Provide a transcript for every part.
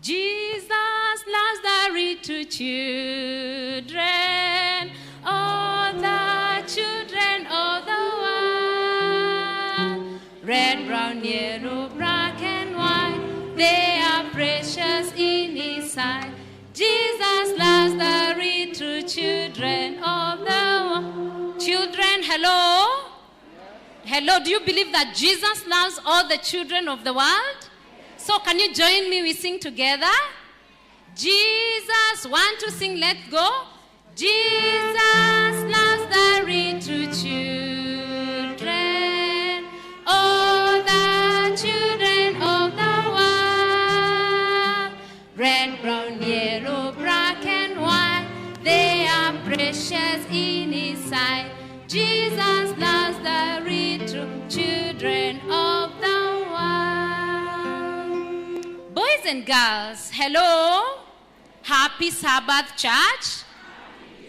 Jesus loves the little children, all the children of the world. Red, brown, yellow, black, and white, they are precious in His sight. Jesus loves the little children of the world. Children, hello? Hello, do you believe that Jesus loves all the children of the world? So can you join me? We sing together. Jesus, want to sing, let's go. Jesus loves the little children, all the children of the world. Red, brown, yellow, black, and white, they are precious in His sight. Jesus loves the little children of the world. Boys and girls, hello. Happy Sabbath, church.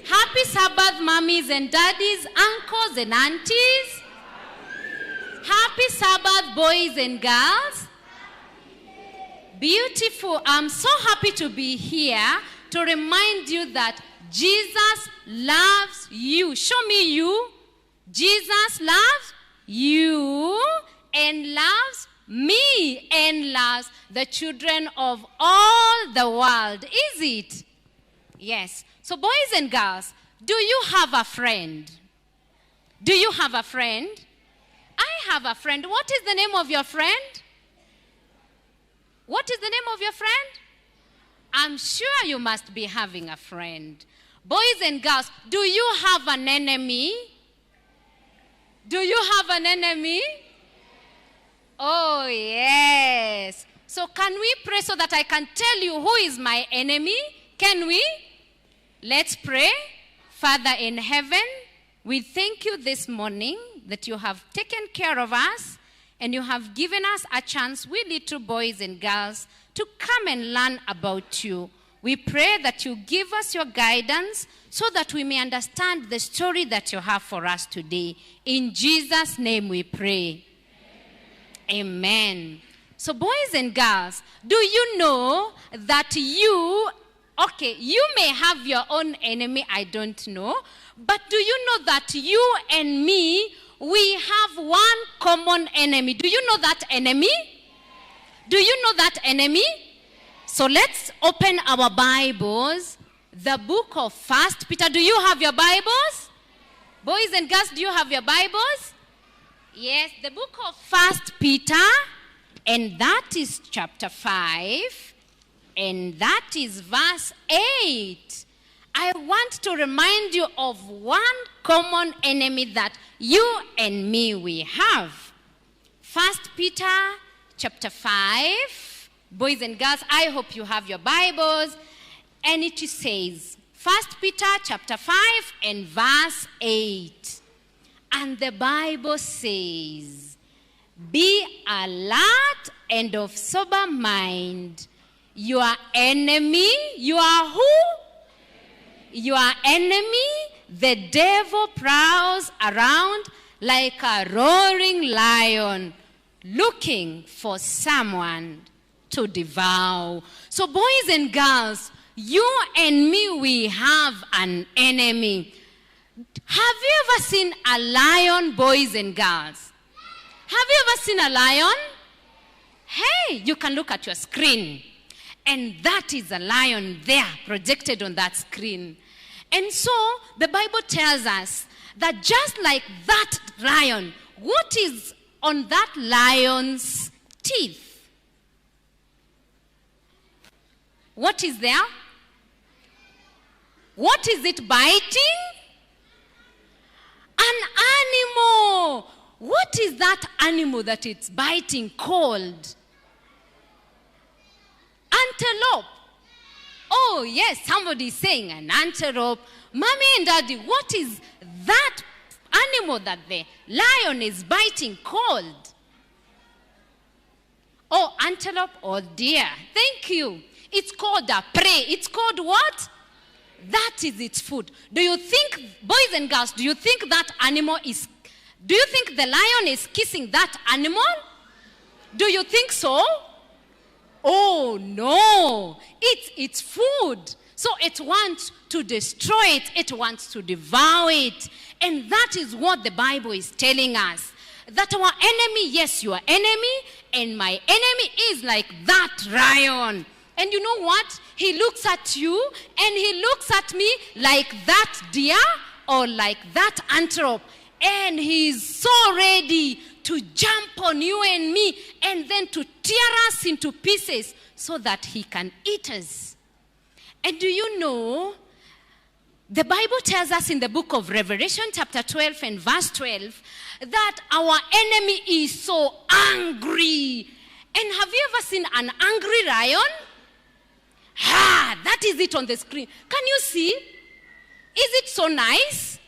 Happy Sabbath, mommies and daddies, uncles and aunties. Happy Sabbath, boys and girls. Beautiful. I'm so happy to be here to remind you that Jesus loves you. Show me you. Jesus loves you and loves me and loves the children of all the world. Is it? Yes. So boys and girls, do you have a friend? Do you have a friend? I have a friend. What is the name of your friend? What is the name of your friend? I'm sure you must be having a friend. Boys and girls, do you have an enemy? Do you have an enemy? Oh, yes. So can we pray so that I can tell you who is my enemy? Can we? Let's pray. Father in heaven, we thank you this morning that you have taken care of us and you have given us a chance, we little boys and girls, to come and learn about you. We pray that you give us your guidance so that we may understand the story that you have for us today. In Jesus' name we pray. Amen. So boys and girls, do you know that you may have your own enemy, I don't know, but do you know that you and me, we have one common enemy? Do you know that enemy? Do you know that enemy? So let's open our Bibles, the book of 1 Peter. Do you have your Bibles? Boys and girls, do you have your Bibles? Yes, the book of 1 Peter, and that is chapter 5, and that is verse 8. I want to remind you of one common enemy that you and me we have. 1 Peter chapter 5. Boys and girls, I hope you have your Bibles. And it says, 1 Peter chapter 5 and verse 8. And the Bible says, be alert and of sober mind. Your enemy, you are who? Your enemy, the devil, prowls around like a roaring lion, looking for someone to devour. So boys and girls, you and me, we have an enemy. Have you ever seen a lion, boys and girls? Have you ever seen a lion? Hey, you can look at your screen. And that is a lion there projected on that screen. And so the Bible tells us that just like that lion, what is on that lion's teeth? What is there? What is it biting? An animal. What is that animal that it's biting called? Antelope. Oh, yes, somebody is saying an antelope. Mommy and daddy, what is that animal that the lion is biting called? Oh, antelope, oh dear. Thank you. It's called a prey. It's called what? That is its food. Do you think, boys and girls, do you think that animal is, do you think the lion is kissing that animal? Do you think so? Oh no, it's food. So it wants to destroy it. It wants to devour it. And that is what the Bible is telling us. That our enemy, yes, your enemy, and my enemy is like that lion. And you know what? He looks at you and he looks at me like that deer or like that antelope. And he's so ready to jump on you and me and then to tear us into pieces so that he can eat us. And do you know, the Bible tells us in the book of Revelation chapter 12 and verse 12 that our enemy is so angry. And have you ever seen an angry lion? That is it on the screen. Can you see? Is it so nice?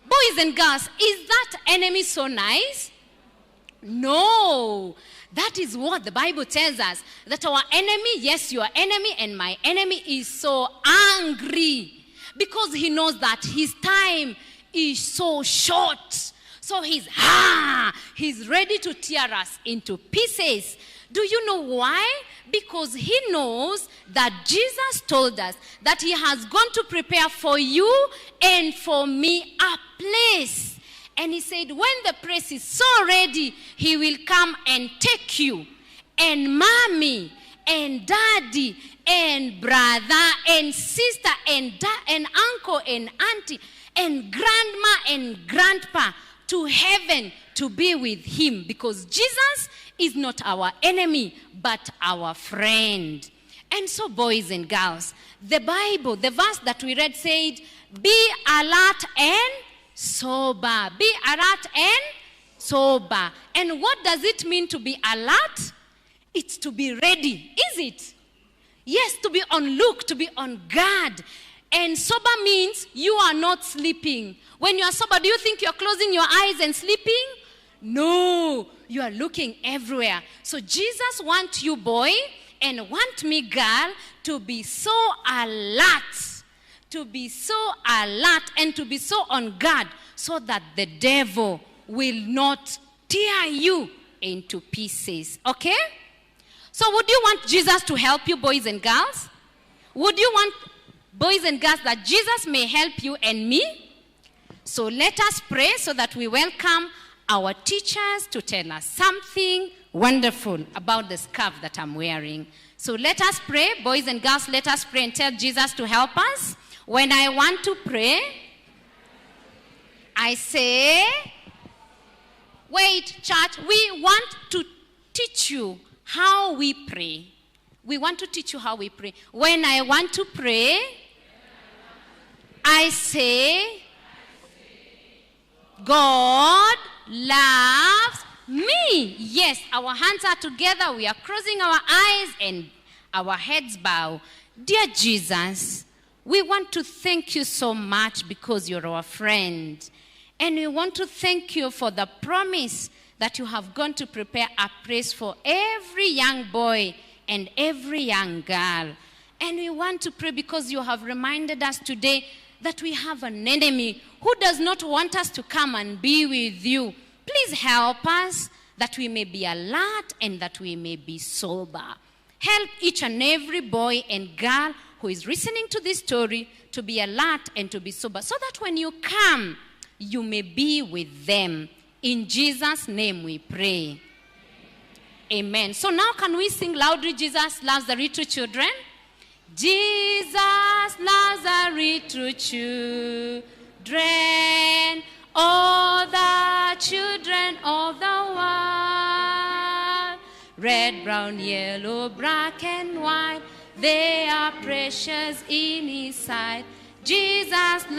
Boys and girls, is that enemy so nice? No. That is what the Bible tells us. That our enemy, yes, your enemy and my enemy is so angry. Because he knows that his time is so short. So he's ready to tear us into pieces. Do you know why? Because he knows that Jesus told us that he has gone to prepare for you and for me a place. And he said, when the place is so ready, he will come and take you. And mommy and daddy and brother and sister and uncle and auntie and grandma and grandpa to heaven to be with him, because Jesus is not our enemy but our friend. And so, boys and girls, the Bible, the verse that we read said, be alert and sober. Be alert and sober. And what does it mean to be alert? It's to be ready, is it? Yes, to be on look, to be on guard. And sober means you are not sleeping. When you are sober, do you think you are closing your eyes and sleeping? No, you are looking everywhere. So Jesus wants you, boy, and want me, girl, to be so alert. To be so alert and to be so on guard so that the devil will not tear you into pieces. Okay? So would you want Jesus to help you, boys and girls? Would you want, boys and girls, that Jesus may help you and me? So let us pray so that we welcome our teachers to tell us something wonderful about the scarf that I'm wearing. So let us pray, boys and girls, let us pray and tell Jesus to help us. When I want to pray, I say, wait, church, we want to teach you how we pray. We want to teach you how we pray. When I want to pray, I say, God loves me. Yes, our hands are together. We are crossing our eyes and our heads bow. Dear Jesus, we want to thank you so much because you're our friend. And we want to thank you for the promise that you have gone to prepare a place for every young boy and every young girl. And we want to pray because you have reminded us today that we have an enemy who does not want us to come and be with you. Please help us that we may be alert and that we may be sober. Help each and every boy and girl who is listening to this story to be alert and to be sober, so that when you come, you may be with them. In Jesus' name we pray. Amen. So now can we sing loudly, Jesus loves the little children? Jesus loves the little children, all the children of the world. Red, brown, yellow, black, and white, they are precious in his sight. Jesus